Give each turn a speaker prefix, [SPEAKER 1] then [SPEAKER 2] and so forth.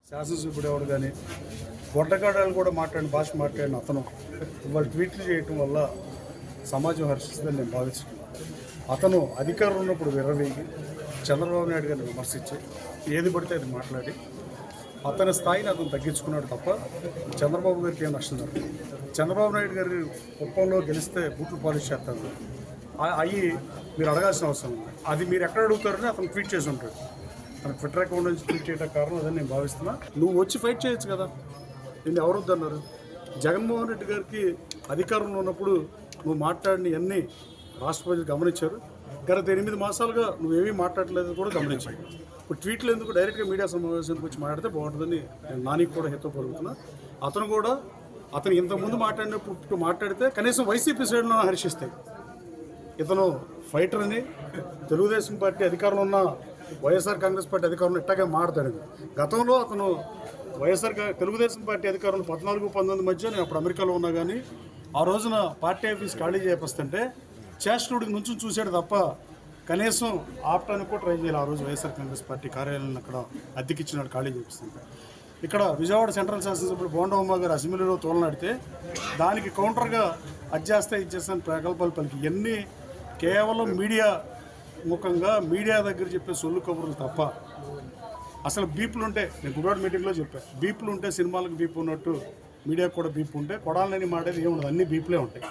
[SPEAKER 1] శాసనసభ్యుడు ఎవరు కానీ గొడ్డగాడాలు కూడా భాష మాట్లాడిన అతను వాళ్ళు ట్వీట్లు చేయటం వల్ల సమాజం హర్షిస్తుందని నేను భావిస్తున్నాను. అతను అధికారం ఉన్నప్పుడు విర్రవీగి చంద్రబాబు నాయుడు గారిని విమర్శించి ఏది పడితే అది మాట్లాడి అతని స్థాయిని అతను తగ్గించుకున్నాడు తప్ప చంద్రబాబు గారికి ఏం నష్టం జరుగుతుంది. చంద్రబాబు నాయుడు గారి కుప్పంలో గెలిస్తే బూట్లు పాలిష్ చేస్తారు. అవి మీరు అడగాల్సిన అవసరం ఉంది. అది మీరు ఎక్కడ అడుగుతారని అతను ట్వీట్ చేసి ఉంటాడు. తన ట్విట్టర్ అకౌంట్ నుంచి ట్వీట్ చేయడం కారణం అదని నేను భావిస్తున్నా. నువ్వు వచ్చి ఫైట్ చేయొచ్చు కదా, నిన్ను ఎవరు వద్దన్నారు? జగన్మోహన్ రెడ్డి గారికి అధికారంలో ఉన్నప్పుడు నువ్వు మాట్లాడిన అన్నీ రాష్ట్ర ప్రజలు గమనించారు. గత 8 మాసాలుగా నువ్వేమీ మాట్లాడలేదు కూడా గమనించాడు. ఇప్పుడు ట్వీట్లు ఎందుకు డైరెక్ట్గా మీడియా సమావేశానికి వచ్చి మాట్లాడితే బాగుంటుందని నేను నానికి కూడా హితపరుగుతున్నా. అతను ఇంతకుముందు మాట్లాడినప్పుడు మాట్లాడితే కనీసం వైసీపీ సైడ్లో హర్షిస్తాయి. ఇతను ఫైటర్ అని తెలుగుదేశం పార్టీ అధికారంలో ఉన్న వైఎస్ఆర్ కాంగ్రెస్ పార్టీ అధికారంలో ఇట్టాగే మాట్లాడాడు. గతంలో అతను తెలుగుదేశం పార్టీ అధికారంలో 14-19 మధ్య నేను అప్పుడు అమెరికాలో ఉన్నా కానీ ఆ రోజున పార్టీ ఆఫీస్ ఖాళీ చేపిస్తుంటే చేస్టూడికి నుంచి చూశాడు తప్ప కనీసం ఆపటానికి కూడా ట్రై చేయాలి. ఆ రోజు వైఎస్ఆర్ కాంగ్రెస్ పార్టీ కార్యాలయాన్ని అక్కడ అద్దెకిచ్చినాడు ఖాళీ చేపిస్తుంటే. ఇక్కడ విజయవాడ సెంట్రల్ శాసనసభ్యుడు బోండమ్మ గారు అసెంబ్లీలో తోలనాడితే దానికి కౌంటర్గా అడ్జేస్తే ఇచ్చేస్తాను ప్రకల్పాలు పలికి ఇవన్నీ కేవలం మీడియా ముఖంగా మీడియా దగ్గర చెప్పే సొల్లు కబుర్లు తప్ప అసలు బీపులు ఉంటే, నేను గుడివాడ మీటింగ్లో చెప్పాను, బీపులు ఉంటే సినిమాలకు బీపు ఉన్నట్టు మీడియాకు కూడా బీపు ఉంటే కొడాలని మాడేది ఏముండదు, అన్ని బీపులే ఉంటాయి.